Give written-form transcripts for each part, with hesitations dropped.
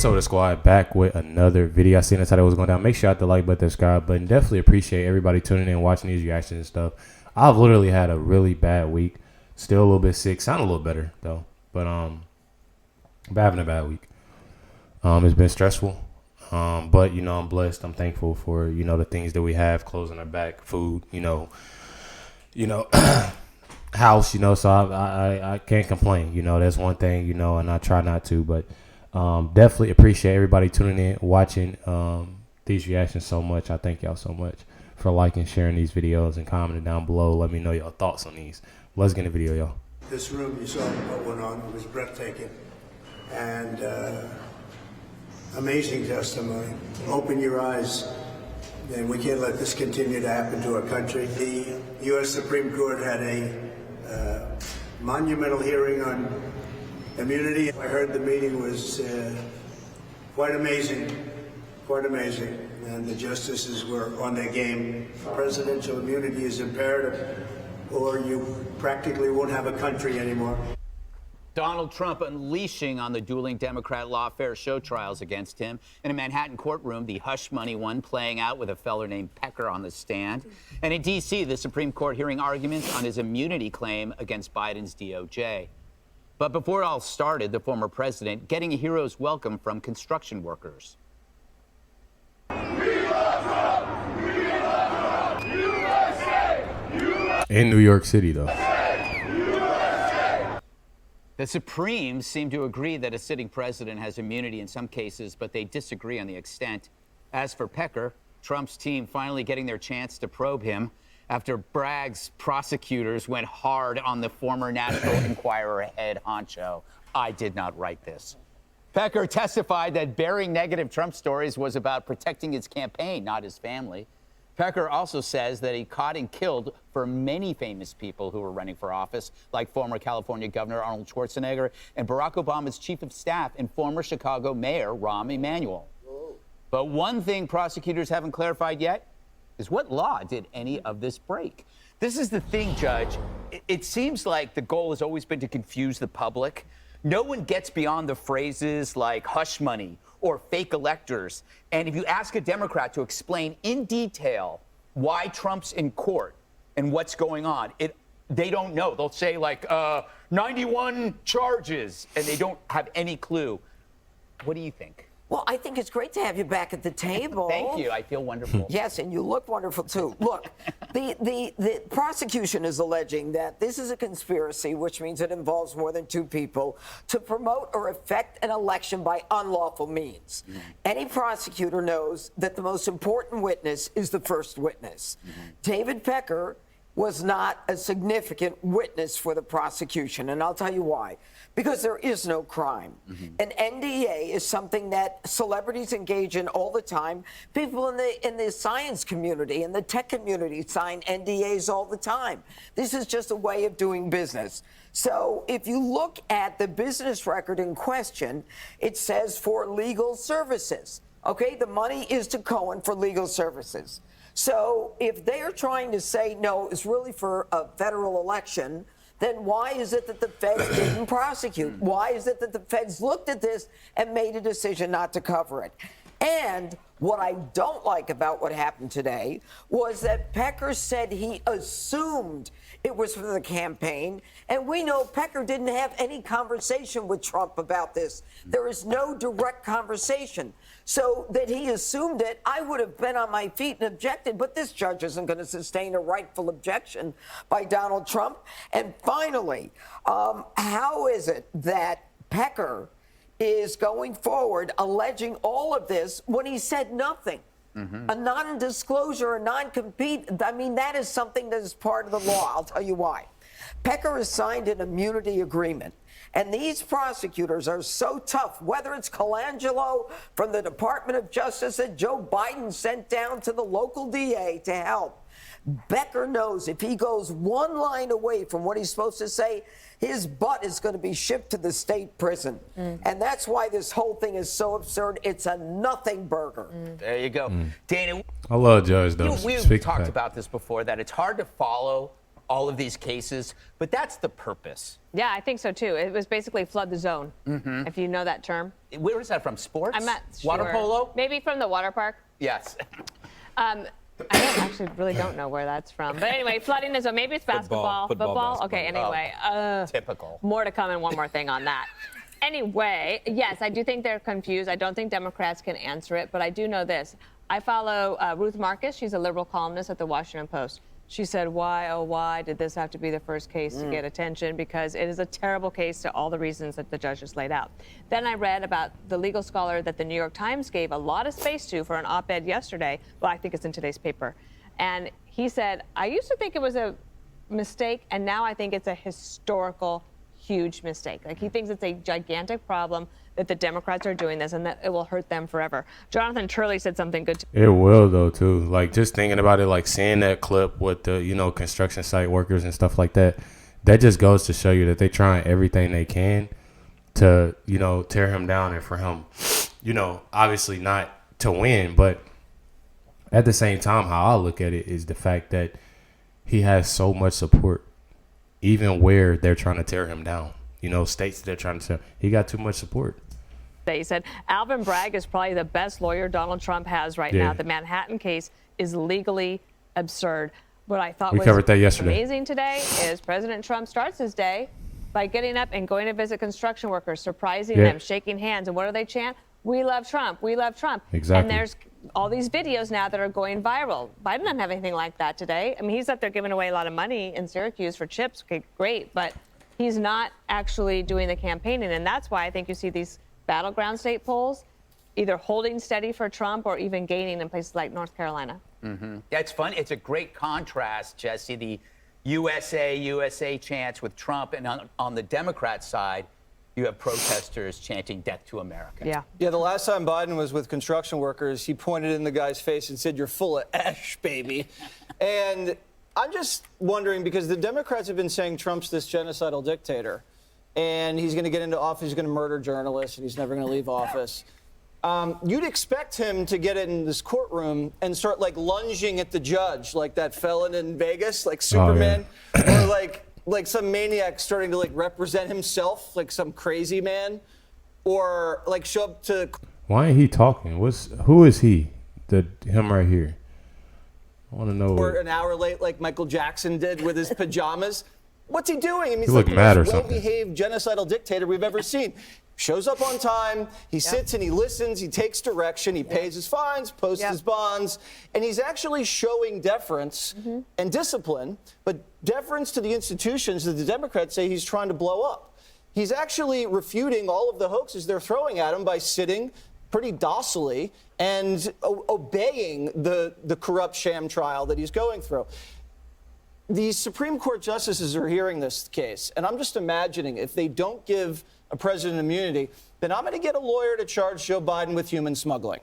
What's up with the squad? Back with another video. I seen that's how it was going down. Make sure you hit the like button, subscribe button. Definitely appreciate everybody tuning in, watching these reactions and stuff. I've literally had a really bad week. Still a little bit sick. Sound a little better though, but I'm having a bad week. It's been stressful, but you know I'm blessed. I'm thankful for the things that we have, clothes on our back, food, house, so I can't complain. That's one thing, and I try not to, but definitely appreciate everybody tuning in, watching these reactions so much. I thank y'all so much for liking, sharing these videos, and commenting down below. Let me know your thoughts on these. Let's get in the video, y'all. This room, you saw what went on. It was breathtaking. And amazing testimony. Open your eyes. And we can't let this continue to happen to our country. The U.S. Supreme Court had a monumental hearing on immunity. I heard the meeting was quite amazing, and the justices were on their game. Presidential immunity is imperative, or you practically won't have a country anymore. Donald Trump unleashing on the dueling Democrat lawfare show trials against him. In a Manhattan courtroom, the hush money one playing out with a feller named Pecker on the stand. And in D.C., the Supreme Court hearing arguments on his immunity claim against Biden's DOJ. But before it all started, the former president getting a hero's welcome from construction workers. In New York City, though. The Supremes seem to agree that a sitting president has immunity in some cases, but they disagree on the extent. As for Pecker, Trump's team finally getting their chance to probe him after Bragg's prosecutors went hard on the former National Enquirer head honcho. I did not write this. Pecker testified that bearing negative Trump stories was about protecting his campaign, not his family. Pecker also says that he caught and killed for many famous people who were running for office, like former California Governor Arnold Schwarzenegger and Barack Obama's chief of staff and former Chicago Mayor Rahm Emanuel. But one thing prosecutors haven't clarified yet is what law did any of this break? This is the thing, Judge. It seems like the goal has always been to confuse the public. No one gets beyond the phrases like hush money or fake electors. And if you ask a Democrat to explain in detail why Trump's in court and what's going on, they don't know. They'll say like 91 charges, and they don't have any clue. What do you think? Well, I think it's great to have you back at the table. Thank you. I feel wonderful. Yes, and you look wonderful, too. Look, the prosecution is alleging that this is a conspiracy, which means it involves more than two people, to promote or affect an election by unlawful means. Any prosecutor knows that the most important witness is the first witness. David Pecker was not a significant witness for the prosecution, and I'll tell you why. Because there is no crime. An NDA is something that celebrities engage in all the time. People in the science community and the tech community sign NDAs all the time. This is just a way of doing business. So if you look at the business record in question, it says for legal services. Okay, the money is to Cohen for legal services. So if they are trying to say, no, it's really for a federal election, then why is it that the feds didn't prosecute? Why is it that the feds looked at this and made a decision not to cover it? And what I don't like about what happened today was that Pecker said he assumed it was for the campaign. And we know Pecker didn't have any conversation with Trump about this. There is no direct conversation. So that he assumed it, I would have been on my feet and objected, but this judge isn't going to sustain a rightful objection by Donald Trump. And finally, how is it that Pecker is going forward alleging all of this when he said nothing? A non-disclosure, a non-compete, I mean, that is something that is part of the law. I'll tell you why. Pecker has signed an immunity agreement. And these prosecutors are so tough, whether it's Colangelo from the Department of Justice that Joe Biden sent down to the local DA to help. Pecker knows if he goes one line away from what he's supposed to say, his butt is going to be shipped to the state prison. And that's why this whole thing is so absurd. It's a nothing burger. There you go. Dana, I love Judge, though. we've talked about this before, that it's hard to follow all of these cases, but that's the purpose. Yeah, I think so too. It was basically flood the zone, if you know that term. Where is that from? Sports? I'm not sure. Water polo? Maybe from the water park. Yes. I really don't know where that's from. But anyway, flooding the zone. Maybe it's basketball. Football, basketball. Okay, anyway. Typical. More to come and one more thing on that. Anyway, yes, I do think they're confused. I don't think Democrats can answer it, but I do know this. I follow Ruth Marcus. She's a liberal columnist at the Washington Post. She said, why, oh, why did this have to be the first case to get attention? Because it is a terrible case to all the reasons that the judges laid out. Then I read about the legal scholar that the New York Times gave a lot of space to for an op-ed yesterday. Well, I think it's in today's paper. And he said, I used to think it was a mistake, and now I think it's a historical, huge mistake. Like, he thinks it's a gigantic problem that the Democrats are doing this and that it will hurt them forever. Jonathan Turley said something good. It will, though, too. Like, just thinking about it, like seeing that clip with the, construction site workers and stuff like that, that just goes to show you that they're trying everything they can to, tear him down and for him, obviously not to win. But at the same time, how I look at it is the fact that he has so much support, even where they're trying to tear him down. States that they're trying to tear. He got too much support. He said Alvin Bragg is probably the best lawyer Donald Trump has right now. The Manhattan case is legally absurd. What I thought was covered that yesterday. Amazing today is President Trump starts his day by getting up and going to visit construction workers, surprising them, shaking hands. And what do they chant? We love Trump. We love Trump. Exactly. And there's all these videos now that are going viral. Biden doesn't have anything like that today. I mean, he's up there giving away a lot of money in Syracuse for chips. Okay, great. But he's not actually doing the campaigning. And that's why I think you see these battleground state polls either holding steady for Trump or even gaining in places like North Carolina. Yeah, it's fun. It's a great contrast, Jesse, the USA chants with Trump. And on the Democrat side, you have protesters chanting death to America. Yeah, the last time Biden was with construction workers, he pointed in the guy's face and said, "You're full of ash, baby." And I'm just wondering, because the Democrats have been saying Trump's this genocidal dictator, and he's going to get into office, he's going to murder journalists, and he's never going to leave office. You'd expect him to get in this courtroom and start, lunging at the judge, like that felon in Vegas, like Superman, or like some maniac starting to, represent himself, like some crazy man, or, show up to... Why ain't he talking? Who is he? Him right here. I want to know. Or an hour late, like Michael Jackson did with his pajamas. What's he doing? I mean, he's like the mad or most something. well-behaved genocidal dictator we've ever seen. Shows up on time, he sits and he listens, he takes direction, he pays his fines, posts his bonds, and he's actually showing deference and discipline, but deference to the institutions that the Democrats say he's trying to blow up. He's actually refuting all of the hoaxes they're throwing at him by sitting pretty docilely and obeying the corrupt sham trial that he's going through. The Supreme Court justices are hearing this case, and I'm just imagining if they don't give a president immunity, then I'm going to get a lawyer to charge Joe Biden with human smuggling.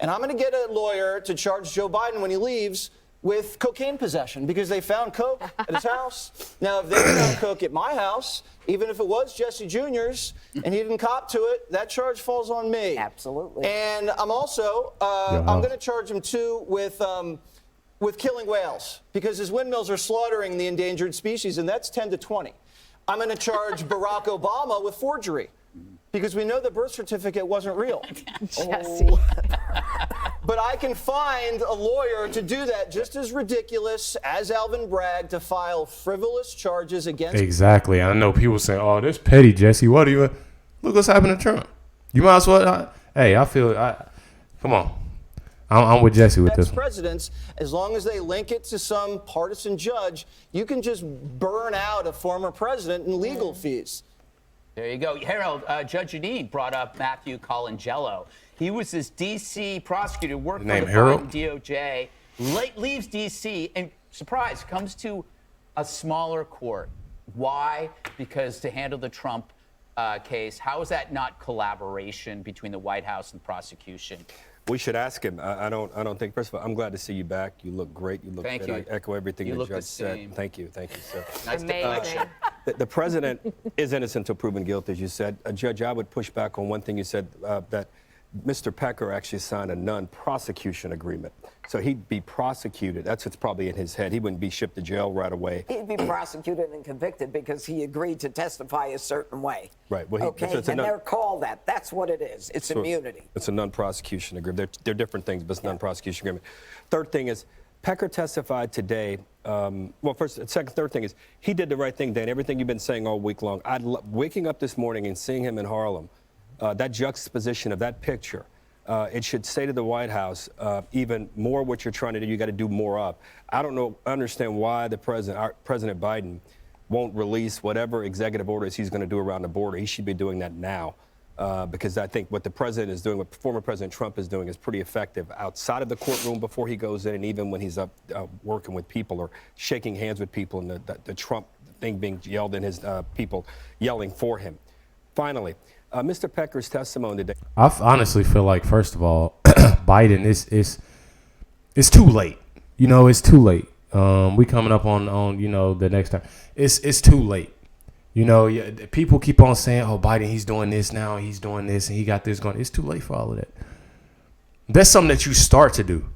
And I'm going to get a lawyer to charge Joe Biden when he leaves with cocaine possession, because they found coke at his house. Now, if they found coke at my house, even if it was Jesse Jr.'s and he didn't cop to it, that charge falls on me. Absolutely. And I'm also, I'm going to charge him too with killing whales, because his windmills are slaughtering the endangered species, and that's 10 to 20. I'm going to charge Barack Obama with forgery, because we know the birth certificate wasn't real. Jesse. But I can find a lawyer to do that just as ridiculous as Alvin Bragg, to file frivolous charges against... Exactly. I know people say, oh, this petty, Jesse. What do you... Look what's happening to Trump. You might as well... Come on. I'm with Jesse with this one. Presidents, as long as they link it to some partisan judge, you can just burn out a former president in legal fees. There you go. Harold, Judge Janine brought up Matthew Colangello. He was this D.C. prosecutor, worked for the Biden DOJ, leaves D.C. and, surprise, comes to a smaller court. Why? Because to handle the Trump case, how is that not collaboration between the White House and prosecution? We should ask him. I don't think. First of all, I'm glad to see you back. You look great. You look Thank fit. you. I echo everything You the look judge the same. said. Thank you, sir. Nice to Amazing. meet you. The president is innocent until proven guilty, as you said. Judge, I would push back on one thing you said, that Mr. Pecker actually signed a non-prosecution agreement. So he'd be prosecuted. That's what's probably in his head. He wouldn't be shipped to jail right away. He'd be prosecuted and convicted because he agreed to testify a certain way. Right. Well, Okay, and they're called that. That's what it is. It's immunity. It's a non-prosecution agreement. They're different things, but it's a non-prosecution agreement. Third thing is, Pecker testified today. Third thing is, he did the right thing, Dan. Everything you've been saying all week long. Waking up this morning and seeing him in Harlem, that juxtaposition of that picture, it should say to the White House, even more what you're trying to do, you got to do more of. I don't understand why President Biden won't release whatever executive orders he's going to do around the border. He should be doing that now. Because I think what the president is doing, what former President Trump is doing, is pretty effective outside of the courtroom before he goes in, and even when he's up working with people or shaking hands with people, and the Trump thing being yelled, and his people yelling for him. Finally, Mr. Pecker's testimony today. I honestly feel like, first of all, Biden it's too late. You know, it's too late. We coming up on the next time. It's too late. You know, people keep on saying, oh, Biden, he's doing this now, he's doing this, and he got this going. It's too late for all of that. That's something that you start to do.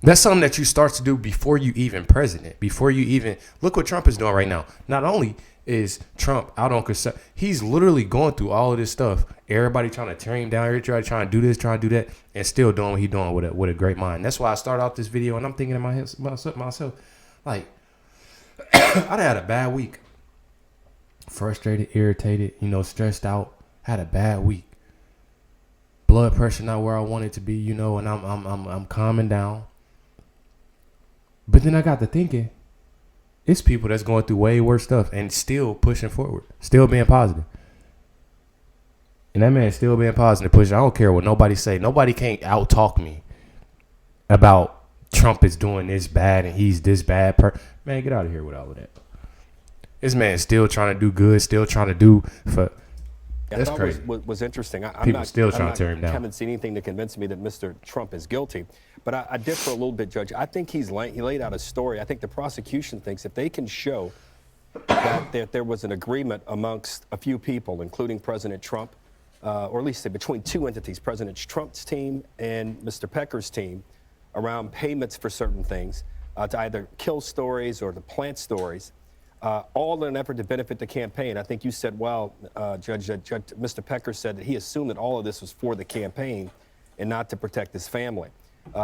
That's something that you start to do before you even president, before you even look what Trump is doing right now. Not only is Trump out on consent, he's literally going through all of this stuff. Everybody trying to tear him down, everybody trying to do this, trying to do that, and still doing what he's doing with a great mind. That's why I start out this video and I'm thinking to myself, like, I'd had a bad week. Frustrated, irritated, stressed out, had a bad week. Blood pressure not where I want it to be, and I'm calming down. But then I got to thinking, it's people that's going through way worse stuff and still pushing forward, still being positive. And that man still being positive, pushing. I don't care what nobody say. Nobody can't out-talk me about Trump is doing this bad and he's this bad. Man, get out of here with all of that. This man still trying to do good, still trying to do for. That's crazy. Was interesting. People still trying to tear him down. I haven't seen anything to convince me that Mr. Trump is guilty. But I differ a little bit, Judge. I think he laid out a story. I think the prosecution thinks if they can show that there was an agreement amongst a few people, including President Trump, or at least between two entities, President Trump's team and Mr. Pecker's team, around payments for certain things, to either kill stories or to plant stories, all in an effort to benefit the campaign. I think you said, Judge, Mr. Pecker said that he assumed that all of this was for the campaign and not to protect his family,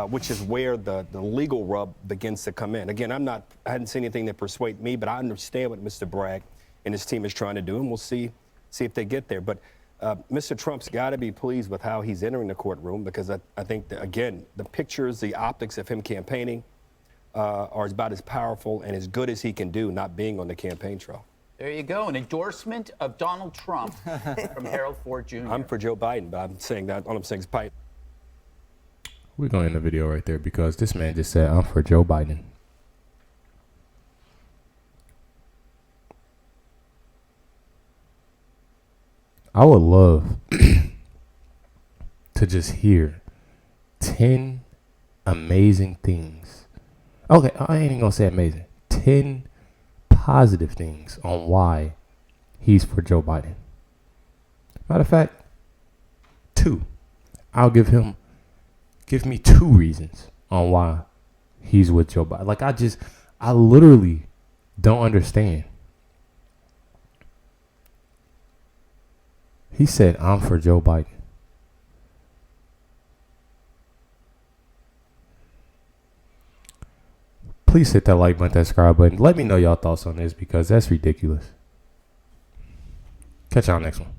which is where the legal rub begins to come in. Again, I hadn't seen anything that persuade me, but I understand what Mr. Bragg and his team is trying to do, and we'll see if they get there. But Mr. Trump's got to be pleased with how he's entering the courtroom, because I think, again, the pictures, the optics of him campaigning, are about as powerful and as good as he can do not being on the campaign trail. There you go, an endorsement of Donald Trump from Harold Ford Jr. I'm for Joe Biden, but I'm saying that all I'm saying is Biden. We're going to end the video right there because this man just said, I'm for Joe Biden. I would love to just hear 10 amazing things. Okay, I ain't even gonna say amazing. 10 positive things on why he's for Joe Biden. Matter of fact, 2. I'll give me 2 reasons on why he's with Joe Biden. Like, I literally don't understand. He said, I'm for Joe Biden. Please hit that like button, that subscribe button. Let me know y'all thoughts on this because that's ridiculous. Catch y'all next one.